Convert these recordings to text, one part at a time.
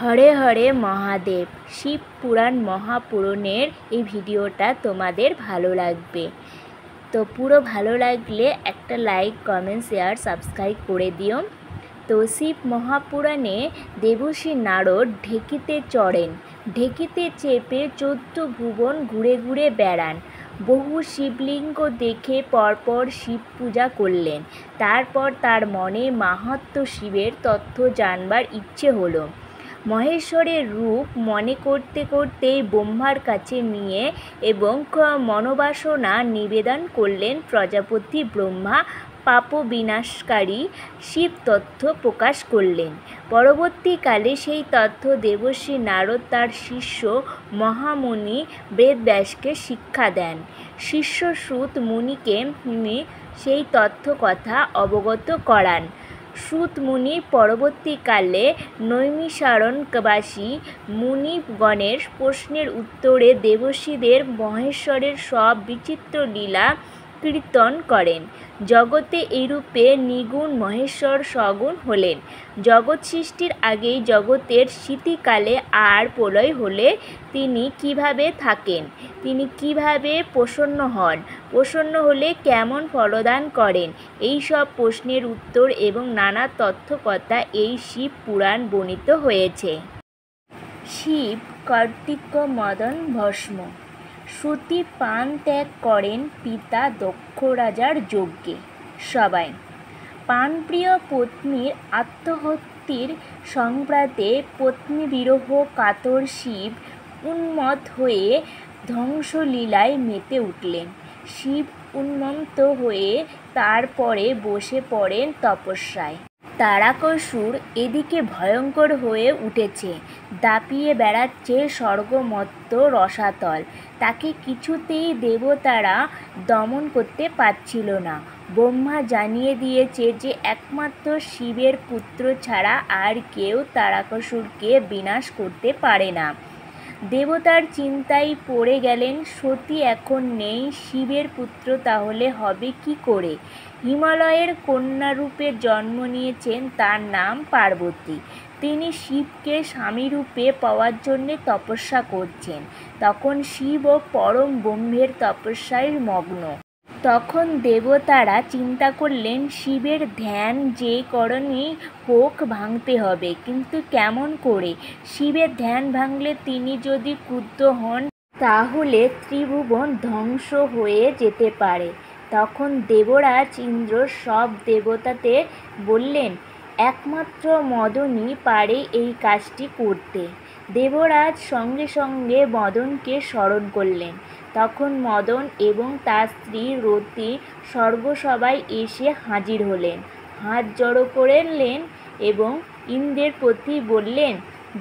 হরে হরে মহাদেব। শিব পুরাণ মহাপুরাণের এই ভিডিওটা তোমাদের ভালো লাগবে, তো পুরো ভালো লাগলে একটা লাইক, কমেন্ট, শেয়ার, সাবস্ক্রাইব করে দিও। তো শিব মহাপুরাণে দেবর্ষি নারদ ঢেকিতে চড়েন। ঢেকিতে চেপে 14 ভুবন ঘুরে ঘুরে বেড়ান। বহু শিবলিঙ্গ দেখে পরপর শিব পূজা করলেন। তারপর তার মনে মাহাত্ম্য শিবের তথ্য জানবার ইচ্ছে হলো। মহেশ্বরের রূপ মনে করতে করতেই ব্রহ্মার কাছে নিয়ে এবং মনোবাসনা নিবেদন করলেন। প্রজাপতি ব্রহ্মা পাপবিনাশকারী শিব তথ্য প্রকাশ করলেন। পরবর্তীকালে সেই তথ্য দেবর্ষি নারদ তার শিষ্য মহামুনি বেদব্যাসকে শিক্ষা দেন। শিষ্য সুত মুনিকে সেই তথ্য কথা অবগত করান। সুত মুনি পরবর্তীকালে নৈমিষারণ্যবাসী মুনিগণের প্রশ্নের উত্তরে দেবর্ষিদের মহেশ্বরের সব বিচিত্র লীলা কীর্তন করেন। জগতে এইরূপে নিগুণ মহেশ্বর সগুণ হলেন। জগৎ সৃষ্টির আগেই জগতের স্থিতিকালে আর প্রলয় হলে তিনি কিভাবে থাকেন, তিনি কিভাবে প্রসন্ন হন, প্রসন্ন হলে কেমন ফলদান করেন, এই সব প্রশ্নের উত্তর এবং নানা তথ্যকথা এই শিব পুরাণ বর্ণিত হয়েছে। শিব কর্তৃক মদন ভস্ম। সতী প্রাণ ত্যাগ করেন পিতা দক্ষ রাজার যজ্ঞে। সবাই প্রাণপ্রিয় পত্নীর আত্মহত্যের সংবাদে পত্নীবিরহ কাতর শিব উন্মত্ত হয়ে ধ্বংসলীলায় মেতে উঠলেন। শিব উন্মত্ত হয়ে তারপরে বসে পড়েন তপস্যায়। তারকাসুর এদিকে ভয়ঙ্কর হয়ে উঠেছে, দাপিয়ে বেড়াচ্ছে স্বর্গমত্ত রসাতল। তাকে কিছুতেই দেবতারা দমন করতে পারছিল না। ব্রহ্মা জানিয়ে দিয়েছে যে একমাত্র শিবের পুত্র ছাড়া আর কেউ তারকাসুরকে বিনাশ করতে পারে না। দেবতার চিন্তায় পড়ে গেলেন, সতী এখন নেই, শিবের পুত্র তাহলে হবে কি করে? হিমালয়ের কন্যারূপে জন্ম নিয়েছেন, তার নাম পার্বতী। তিনি শিবকে স্বামীরূপে পাওয়ার জন্যে তপস্যা করছেন। তখন শিব ও পরম ব্রহ্মের তপস্যায় মগ্ন। তখন দেবতারা চিন্তা করলেন, শিবের ধ্যান যে করেনি হোক ভাঙতে হবে, কিন্তু কেমন করে? শিবের ধ্যান ভাঙলে তিনি যদি ক্রুদ্ধ হন তাহলে ত্রিভুবন ধ্বংস হয়ে যেতে পারে। তখন দেবরাজ ইন্দ্র সব দেবতাদের বললেন, একমাত্র মদনই পারে এই কাজটি করতে। দেবরাজ সঙ্গে সঙ্গে মদনকে স্মরণ করলেন। তখন মদন এবং তার স্ত্রী রতি স্বর্গসভায় এসে হাজির হলেন, হাত জড়ো করলেন এবং ইন্দ্রের প্রতি বললেন,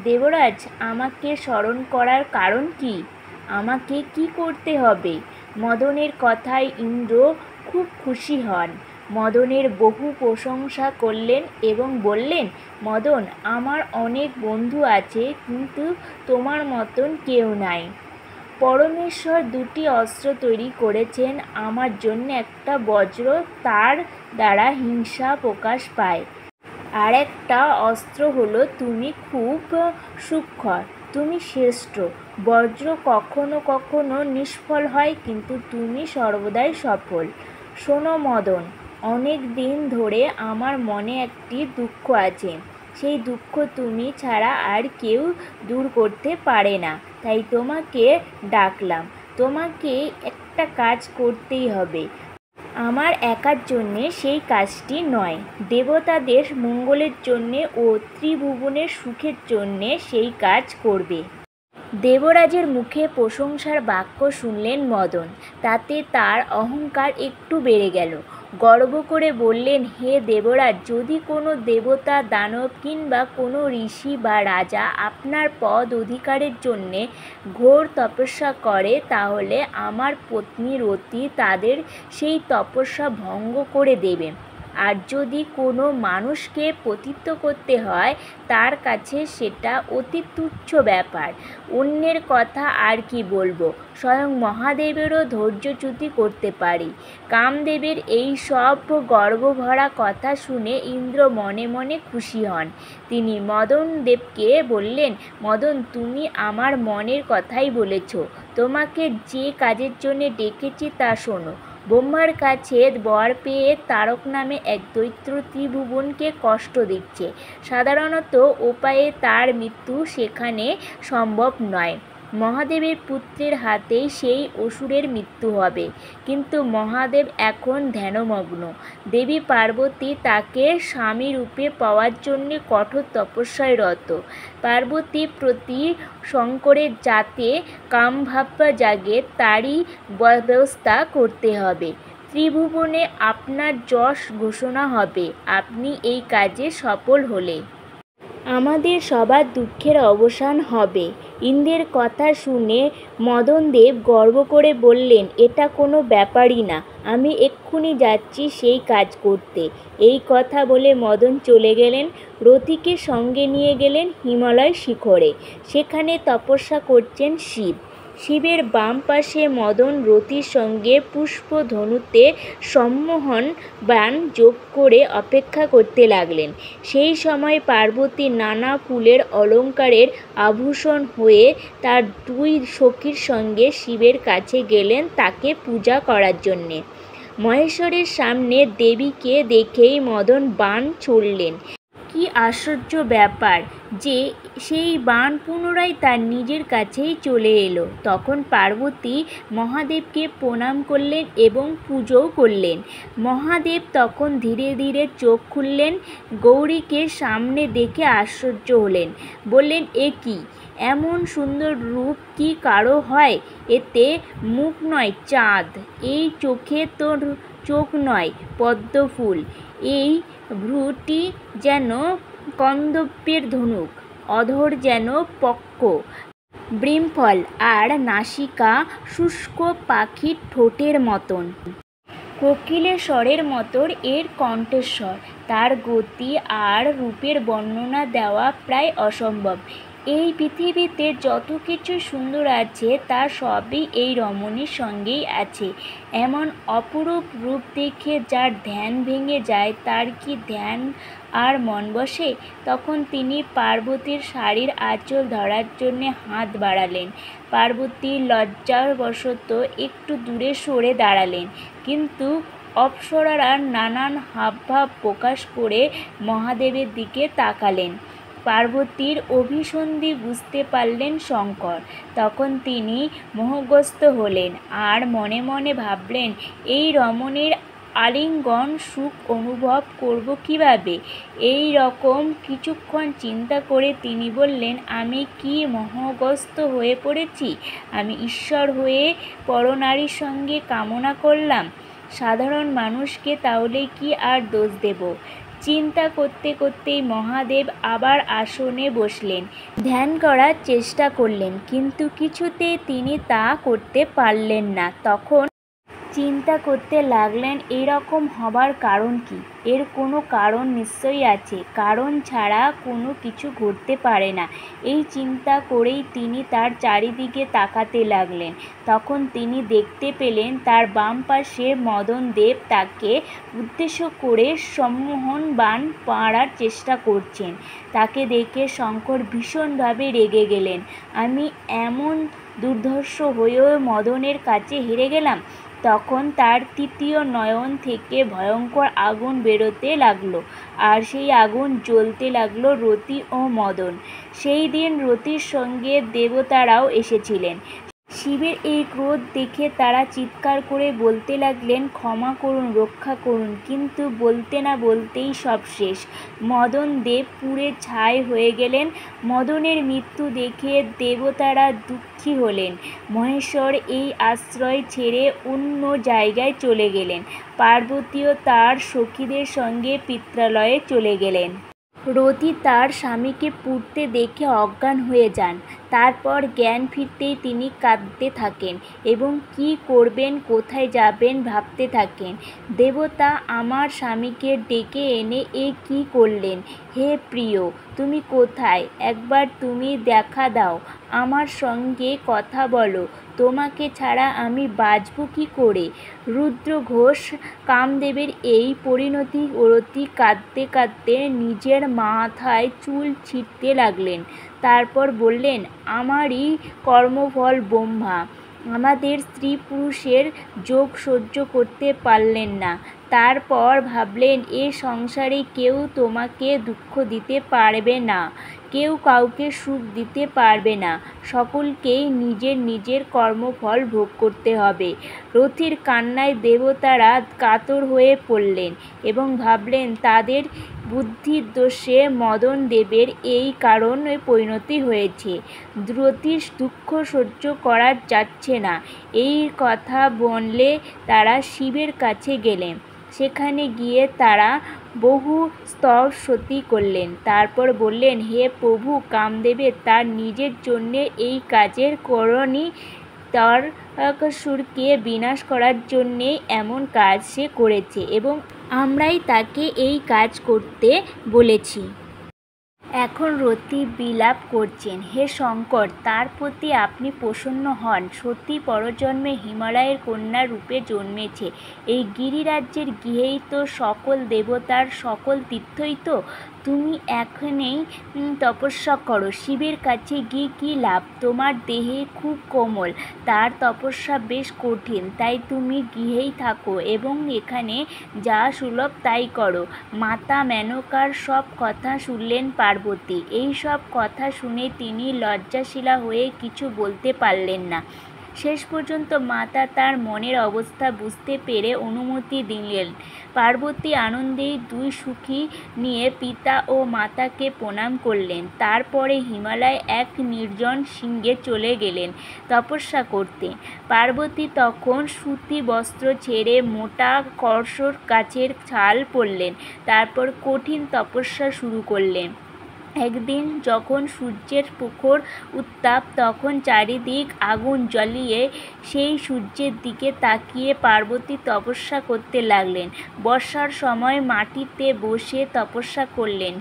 দেবরাজ, আমাকে স্মরণ করার কারণ কি? আমাকে কি করতে হবে? মদনের কথায় ইন্দ্র খুব খুশি হন। মদনের বহু প্রশংসা করলেন এবং বললেন, মদন, আমার অনেক বন্ধু আছে, কিন্তু তোমার মতন কেউ নাই। পরমেশ্বর 2টি অস্ত্র তৈরি করেছেন আমার জন্য, একটা বজ্র, তার দ্বারা হিংসা প্রকাশ পায়, আর একটা অস্ত্র হলো তুমি। খুব সূক্ষ্ম, তুমি শ্রেষ্ঠ। বজ্র কখনো কখনো নিষ্ফল হয়, কিন্তু তুমি সর্বদাই সফল। শোনো মদন, অনেক দিন ধরে আমার মনে একটি দুঃখ আছে। সেই দুঃখ তুমি ছাড়া আর কেউ দূর করতে পারে না, তাই তোমাকে ডাকলাম। তোমাকে একটা কাজ করতেই হবে, আমার একার জন্যে সেই কাজটি নয়, দেবতাদের মঙ্গলের জন্যে ও ত্রিভুবনের সুখের জন্যে সেই কাজ করবে। দেবরাজের মুখে প্রশংসার বাক্য শুনলেন মদন, তাতে তার অহংকার একটু বেড়ে গেল। গর্ব করে বললেন, হে দেবরাজ, যদি কোনো দেবতা, দানব কিংবা কোনো ঋষি বা রাজা আপনার পদ অধিকারের জন্যে ঘোর তপস্যা করে, তাহলে আমার পত্নী রতি তাদের সেই তপস্যা ভঙ্গ করে দেবে। আর যদি কোনো মানুষকে পতিত করতে হয় তার কাছে সেটা অতি তুচ্ছ ব্যাপার। অন্যের কথা আর কি বলবো, স্বয়ং মহাদেবেরও ধৈর্যচ্যুতি করতে পারি। কামদেবের এই সব গর্বভরা কথা শুনে ইন্দ্র মনে মনে খুশি হন। তিনি মদন দেবকে বললেন, মদন, তুমি আমার মনের কথাই বলেছ। তোমাকে যে কাজের জন্য ডেকেছি তা শোনো। ব্রহ্মার কাছে বর পেয়ে তারক নামে এক দৈত্য ত্রিভুবনকে কষ্ট দিচ্ছে। সাধারণত উপায়ে তার মৃত্যু সেখানে সম্ভব নয়। মহাদেবের পুত্রের হাতেই সেই অসুরের মৃত্যু হবে। কিন্তু মহাদেব এখন ধ্যানমগ্ন। দেবী পার্বতী তাকে স্বামীরূপে পাওয়ার জন্য কঠোর তপস্যায় রত। পার্বতী প্রতি শঙ্করের যাতে কামভাব জাগে তারই ব্যবস্থা করতে হবে। ত্রিভুবনে আপনার যশ ঘোষণা হবে আপনি এই কাজে সফল হলে। আমাদের সবার দুঃখের অবসান হবে। ইন্দ্রের কথা শুনে মদনদেব গর্ব করে বললেন, এটা কোনো ব্যাপারই না, আমি এক্ষুনি যাচ্ছি সেই কাজ করতে। এই কথা বলে মদন চলে গেলেন। রতিকে সঙ্গে নিয়ে গেলেন হিমালয় শিখরে। সেখানে তপস্যা করছেন শিব। শিবের বাম পাশে মদন রতির সঙ্গে পুষ্পধনুতে সম্মোহন বাণ যোগ করে অপেক্ষা করতে লাগলেন। সেই সময় পার্বতী নানা ফুলের অলঙ্কারের আভূষণ হয়ে তার দুই সখীর সঙ্গে শিবের কাছে গেলেন তাকে পূজা করার জন্যে। মহেশ্বরের সামনে দেবীকে দেখেই মদন বাণ ছুড়লেন। কি আশ্চর্য ব্যাপার যে সেই বাণ পুনরায় তার নিজের কাছেই চলে এলো। তখন পার্বতী মহাদেবকে প্রণাম করলেন এবং পুজোও করলেন। মহাদেব তখন ধীরে ধীরে চোখ খুললেন। গৌরীকে সামনে দেখে আশ্চর্য হলেন। বললেন, এ কি, এমন সুন্দর রূপ কি কারো হয়? এতে মুখ নয় চাঁদ, এই চোখে তোর চোখ নয় পদ্মফুল, এই ভ্রূটি যেন কন্দর্পের ধনুক, অধর যেন পক্ষ বৃমফল, আর নাসিকা শুষ্ক পাখির ঠোঁটের মতন। কোকিলের স্বরের মতন এর কণ্ঠস্বর। তার গতি আর রূপের বর্ণনা দেওয়া প্রায় অসম্ভব। এই পৃথিবীতে যত কিছু সুন্দর আছে তা সবই এই রমণীর সঙ্গেই আছে। এমন অপরূপ রূপ দেখে যার ধ্যান ভেঙে যায় তার কি ধ্যান আর মন বসে? তখন তিনি পার্বতীর শাড়ির আঁচল ধরার জন্যে হাত বাড়ালেন। পার্বতী লজ্জাবশত একটু দূরে সরে দাঁড়ালেন, কিন্তু অপ্সরারা নানান হাবভাব প্রকাশ করে মহাদেবের দিকে তাকালেন। পার্বতীর অভিসন্ধি বুঝতে পারলেন শঙ্কর। তখন তিনি মোহগ্রস্ত হলেন আর মনে মনে ভাবলেন, এই রমণীর আলিঙ্গন সুখ অনুভব করব কীভাবে? এই রকম কিছুক্ষণ চিন্তা করে তিনি বললেন, আমি কি মোহগ্রস্ত হয়ে পড়েছি? আমি ঈশ্বর হয়ে পরনারীর সঙ্গে কামনা করলাম। সাধারণ মানুষকে তাহলে কি আর দোষ দেব? চিন্তা করতে করতেই মহাদেব আবার আসনে বসলেন। ধ্যান করার চেষ্টা করলেন, কিন্তু কিছুতেই তিনি তা করতে পারলেন না। তখন চিন্তা করতে লাগলেন, এরকম হবার কারণ কি? এর কোনো কারণ নিশ্চয়ই আছে। কারণ ছাড়া কোনো কিছু ঘটতে পারে না। এই চিন্তা করেই তিনি তার চারিদিকে তাকাতে লাগলেন। তখন তিনি দেখতে পেলেন তার বাম পাশে মদনদেব তাকে উদ্দেশ্য করে সম্মোহন বাণ মারার চেষ্টা করছেন। তাকে দেখে শঙ্কর ভীষণভাবে রেগে গেলেন। আমি এমন দুর্ধর্ষ হয়েও মদনের কাছে হেরে গেলাম। তখন তার তৃতীয় নয়ন থেকে ভয়ঙ্কর আগুন বেরোতে লাগলো, আর সেই আগুন জ্বলতে লাগলো রতি ও মদন। সেই দিন রতির সঙ্গে দেবতারাও এসেছিলেন। শিবের এই ক্রোধ দেখে তারা চিৎকার করে বলতে লাগলেন, ক্ষমা করুন, রক্ষা করুন। কিন্তু বলতে না বলতেই সব শেষ। মদনদেব পুড়ে ছাই হয়ে গেলেন। মদনের মৃত্যু দেখে দেবতারা দুঃখী হলেন। মহেশ্বর এই আশ্রয় ছেড়ে অন্য জায়গায় চলে গেলেন। পার্বতীও তার সখীদের সঙ্গে পিত্রালয়ে চলে গেলেন। রতি তার স্বামীকে পুড়তে দেখে অজ্ঞান হয়ে যান। তারপর জ্ঞান ফিরতেই তিনি কাঁদতে থাকেন এবং কী করবেন, কোথায় যাবেন ভাবতে থাকেন। দেবতা আমার স্বামীকে ডেকে এনে এ কী করলেন? হে প্রিয়, তুমি কোথায়? একবার তুমি দেখা দাও, আমার সঙ্গে কথা বলো, তোমাকে ছাড়া আমি বাঁচব কী করে? রুদ্র ঘোষ কামদেবের এই পরিণতি রতি কাঁদতে কাঁদতে নিজের মাথায় চুল ছিঁড়তে লাগলেন। তারপর বললেন, আমারই কর্মফল ব্রহ্মা। আমাদের স্ত্রী পুরুষের যোগ সহ্য করতে পারলেন না। তারপর ভাবলেন, এ সংসারে কেউ তোমাকে দুঃখ দিতে পারবে না, কেউ কাউকে সুখ দিতে পারবে না, সকলকেই নিজের নিজের কর্মফল ভোগ করতে হবে। রতির কান্নায় দেবতারা কাতর হয়ে পড়লেন এবং ভাবলেন তাদের বুদ্ধির দোষে মদনদেবের এই কারণে পরিণতি হয়েছে। রতির দুঃখ সহ্য করা যাচ্ছে না, এই কথা বললে তারা শিবের কাছে গেলেন। সেখানে গিয়ে তারা বহু স্তবস্তুতি করলেন। তারপর বললেন, হে প্রভু, কামদেবের তার নিজের জন্যে এই কাজের করনি, তারকাসুরকে বিনাশ করার জন্যে এমন কাজ সে করেছে এবং আমরাই তাকে এই কাজ করতে বলেছি। এখন রতি বিলাপ করছেন, হে শঙ্কর, তার প্রতি আপনি প্রসন্ন হন। সতী পরজন্মে হিমালয়ের কন্যা রূপে জন্মেছে। এই গিরিরাজ্যের গৃহেই তো সকল দেবতার সকল তীর্থই তো। তুমি এখানেই তপস্যা করো। শিবের কাছে গিয়ে কী লাভ? তোমার দেহে খুব কোমল, তার তপস্যা বেশ কঠিন, তাই তুমি গৃহেই থাকো এবং এখানে যা সুলভ তাই করো। মাতা মেনকার সব কথা শুনলেন পার্বতী। এই সব কথা শুনে তিনি লজ্জাশীলা হয়ে কিছু বলতে পারলেন না। শেষ পর্যন্ত মাতা তার মনের অবস্থা বুঝতে পেরে অনুমতি দিলেন। পার্বতী আনন্দেই দুই সুখী নিয়ে পিতা ও মাতাকে প্রণাম করলেন। তারপরে হিমালয়ে এক নির্জন শৃঙ্গে চলে গেলেন তপস্যা করতে। পার্বতী তখন সুতি বস্ত্র ছেড়ে মোটা কর্কশ গাছের ছাল পরলেন। তারপর কঠিন তপস্যা শুরু করলেন। একদিন যখন সূর্যের প্রখর উত্তাপ, তখন চারিদিক আগুন জ্বালিয়ে সেই সূর্যের দিকে তাকিয়ে পার্বতী তপস্যা করতে লাগলেন। বর্ষার সময় মাটিতে বসে তপস্যা করলেন।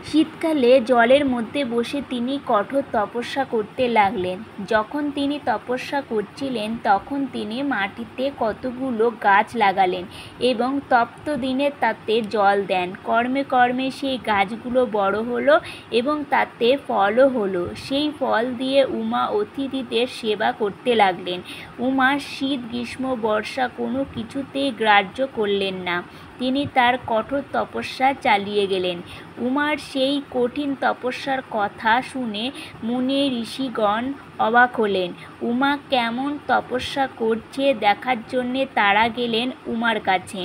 শীতকালে জলের মধ্যে বসে তিনি কঠোর তপস্যা করতে লাগলেন। যখন তিনি তপস্যা করছিলেন তখন তিনি মাটিতে কতগুলো গাছ লাগালেন এবং তপ্ত দিনে তাতে জল দেন। কর্মে কর্মে সেই গাছগুলো বড় হলো এবং তাতে ফলও হলো। সেই ফল দিয়ে উমা অতিথিদের সেবা করতে লাগলেন। উমা শীত গ্রীষ্ম বর্ষা কোনো কিছুতেই গ্রাহ্য করলেন না। তিনি তার কঠোর তপস্যা চালিয়ে গেলেন। উমার সেই কঠিন তপস্যার কথা শুনে মুনি ঋষিগণ অবাক হলেন। উমা কেমন তপস্যা করছে দেখার জন্যে তারা গেলেন উমার কাছে।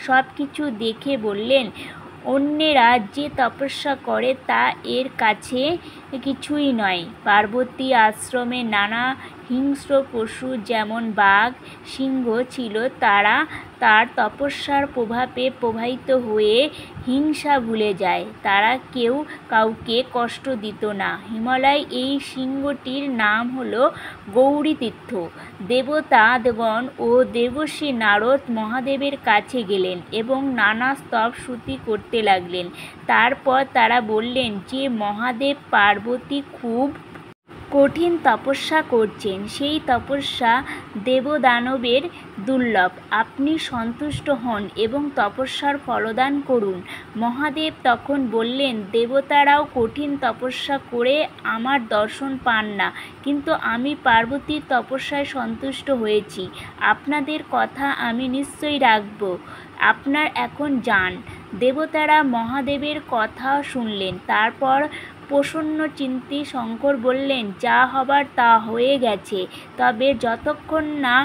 সব কিছু দেখে বললেন, অন্যেরা যে তপস্যা করে তা এর কাছে কিছুই নয়। পার্বতী আশ্রমে নানা হিংস্র পশু যেমন বাঘ সিংহ ছিল, তারা তার তপস্যার প্রভাবে প্রভাবিত হয়ে হিংসা ভুলে যায়। তারা কেউ কাউকে কষ্ট দিত না। হিমালয় এই সিংহটির নাম হলো গৌরীতীর্থ। দেবতাগণ ও দেবর্ষি নারদ মহাদেবের কাছে গেলেন এবং নানা স্তবস্তুতি করতে লাগলেন। তারপর তারা বললেন যে মহাদেব পার্বতী খুব কঠিন তপস্যা করছেন, সেই তপস্যা দেবদানবের দুর্লভ। আপনি সন্তুষ্ট হন এবং তপস্যার ফলদান করুন। মহাদেব তখন বললেন, দেবতারাও কঠিন তপস্যা করে আমার দর্শন পান না, কিন্তু আমি পার্বতীর তপস্যায় সন্তুষ্ট হয়েছি। আপনাদের কথা আমি নিশ্চয়ই রাখব। আপনার এখন যান। দেবতারা মহাদেবের কথা শুনলেন। তারপর প্রসন্ন চিত্তে শঙ্কর বললেন, যা হবার তা হয়ে গেছে। তবে যতক্ষণ না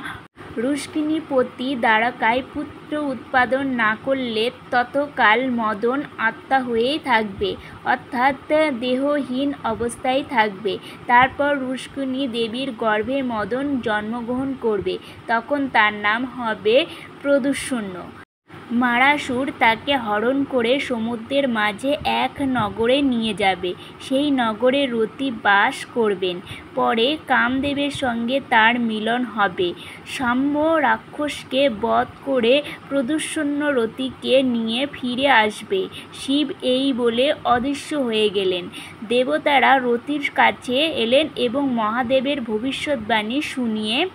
রুক্মিণীপতি দ্বারকায় পুত্র উৎপাদন না করলে ততকাল মদন আত্মা হয়েই থাকবে, অর্থাৎ দেহহীন অবস্থায় থাকবে। তারপর রুক্মিণী দেবীর গর্ভে মদন জন্মগ্রহণ করবে। তখন তার নাম হবে প্রদ্যুম্ন। মারাসুর তাকে হরণ করে সমুদ্রের মাঝে এক নগরে নিয়ে যাবে। সেই নগরে রতি বাস করবেন। পরে কামদেবের সঙ্গে তার মিলন হবে। সাম্য রাক্ষসকে বধ করে প্রদূষণ্য রতিকে নিয়ে ফিরে আসবে। শিব এই বলে অদৃশ্য হয়ে গেলেন। দেবতারা রতির কাছে এলেন এবং মহাদেবের ভবিষ্যৎবাণী শুনিয়ে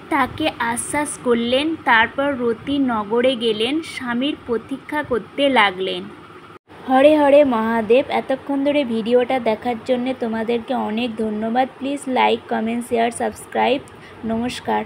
তাকে আশ্বাস করলেন। তারপর রতি নগরে গেলেন, স্বামীর প্রতীক্ষা করতে লাগলেন। হরে হরে মহাদেব। এতক্ষণ ধরে ভিডিওটা দেখার জন্য তোমাদেরকে অনেক ধন্যবাদ। Please like, comment, share, subscribe. নমস্কার।